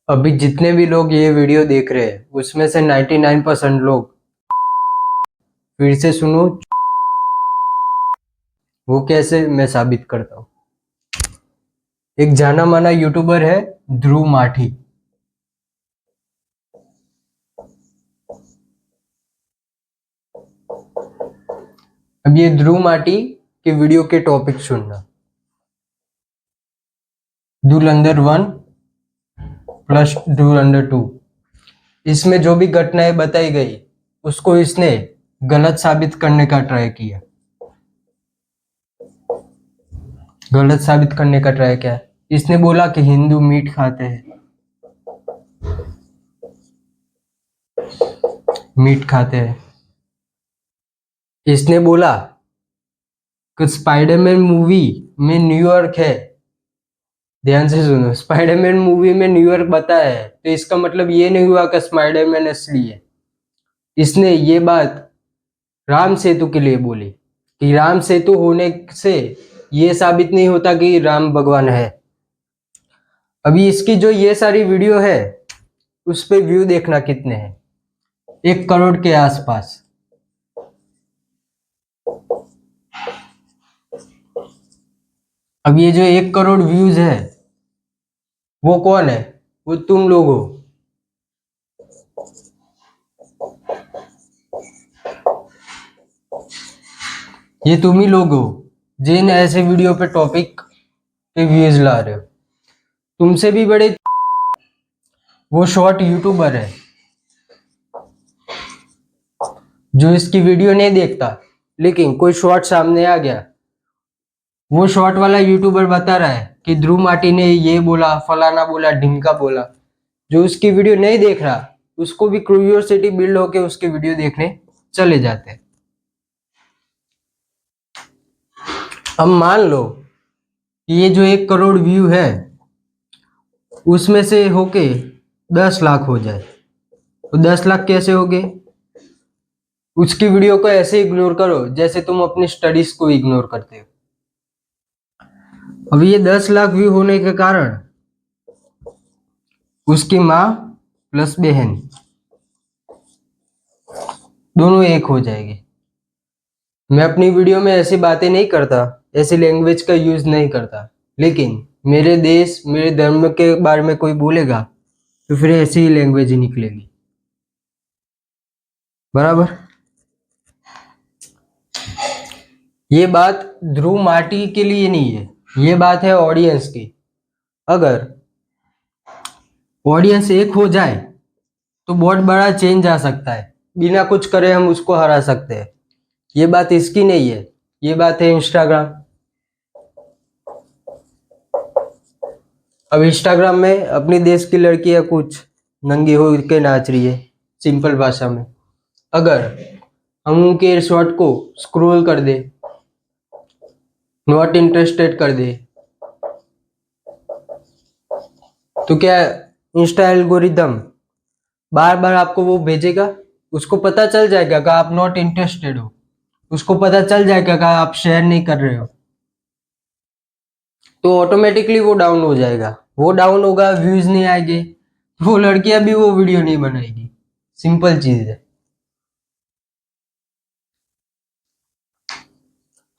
अभी जितने भी लोग ये वीडियो देख रहे हैं उसमें से 99% लोग, फिर से सुनो, वो कैसे मैं साबित करता हूँ। एक जाना माना यूट्यूबर है ध्रुव माठी। अब ये ध्रुव माठी के वीडियो के टॉपिक सुनना। धुरंधर 1 प्लस धुरंधर 2, इसमें जो भी घटनाएं बताई गई उसको इसने गलत साबित करने का ट्राई किया। गलत साबित करने का ट्राई किया। इसने बोला कि हिंदू मीट खाते हैं, मीट खाते हैं। इसने बोला कि स्पाइडरमैन मूवी में न्यूयॉर्क है। ध्यान से सुनो, स्पाइडरमैन मूवी में न्यूयॉर्क बताया है तो इसका मतलब ये नहीं हुआ कि स्पाइडरमैन असली है। इसने ये बात राम सेतु के लिए बोली कि राम सेतु होने से ये साबित नहीं होता कि राम भगवान है। अभी इसकी जो ये सारी वीडियो है उस पे व्यू देखना कितने हैं, 1 करोड़ के आसपास। अब ये जो 1 करोड़ व्यूज है वो कौन है? वो तुम लोग हो। ये तुम ही लोग हो जिन ऐसे वीडियो पे टॉपिक पे व्यूज ला रहे हो। तुमसे भी बड़े वो शॉर्ट यूट्यूबर है जो इसकी वीडियो नहीं देखता, लेकिन कोई शॉर्ट सामने आ गया, वो शॉर्ट वाला यूट्यूबर बता रहा है कि ध्रुव माटी ने ये बोला, फलाना बोला, ढिमका बोला। जो उसकी वीडियो नहीं देख रहा उसको भी क्यूरियोसिटी बिल्ड होके उसकी वीडियो देखने चले जाते हैं। अब मान लो ये जो 1 करोड़ व्यू है उसमें से होके 10 लाख हो जाए तो 10 लाख कैसे हो गए? उसकी वीडियो को ऐसे इग्नोर करो जैसे तुम अपनी स्टडीज को इग्नोर करते हो। अब ये 10 लाख व्यू होने के कारण उसकी माँ प्लस बहन दोनों एक हो जाएगी। मैं अपनी वीडियो में ऐसी बातें नहीं करता, ऐसी लैंग्वेज का यूज नहीं करता, लेकिन मेरे देश, मेरे धर्म के बारे में कोई बोलेगा तो फिर ऐसी ही लैंग्वेज ही निकलेगी। बराबर। ये बात ध्रुव माटी के लिए नहीं है, ये बात है ऑडियंस की। अगर ऑडियंस एक हो जाए तो बहुत बड़ा चेंज आ सकता है, बिना कुछ करे हम उसको हरा सकते हैं। ये बात इसकी नहीं है, ये बात है इंस्टाग्राम। अब इंस्टाग्राम में अपनी देश की लड़कियां कुछ नंगी हो के नाच रही है, सिंपल भाषा में। अगर हम उनके शॉर्ट को स्क्रॉल कर दे, नॉट इंटरेस्टेड कर दे, तो क्या इंस्टा एल्गोरिदम बार बार आपको वो भेजेगा? उसको पता चल जाएगा कि आप नॉट इंटरेस्टेड हो, उसको पता चल जाएगा कि आप शेयर नहीं कर रहे हो, तो ऑटोमेटिकली वो डाउन हो जाएगा। वो डाउन होगा, व्यूज नहीं आएंगे, वो लड़कियां भी वो वीडियो नहीं बनाएगी। सिंपल चीज है।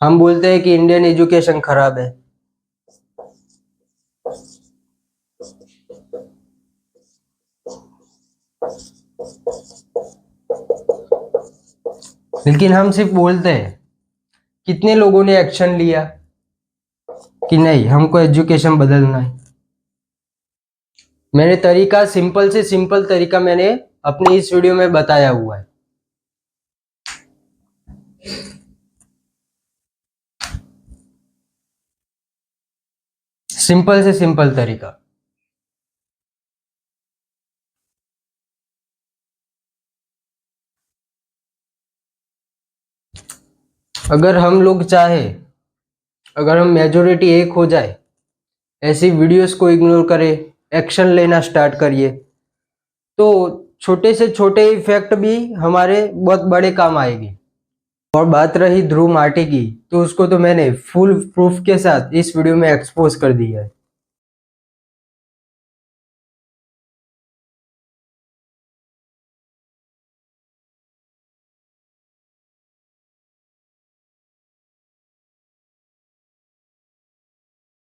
हम बोलते हैं कि इंडियन एजुकेशन खराब है, लेकिन हम सिर्फ बोलते हैं। कितने लोगों ने एक्शन लिया कि नहीं हमको एजुकेशन बदलना है? मैंने तरीका, सिंपल से सिंपल तरीका मैंने अपनी इस वीडियो में बताया हुआ है। सिंपल से सिंपल तरीका। अगर हम लोग चाहे, अगर हम मेजोरिटी एक हो जाए, ऐसी वीडियोस को इग्नोर करें, एक्शन लेना स्टार्ट करिए, तो छोटे से छोटे इफेक्ट भी हमारे बहुत बड़े काम आएगी। और बात रही ध्रुव माटी की, तो उसको तो मैंने फुल प्रूफ के साथ इस वीडियो में एक्सपोज कर दिया है।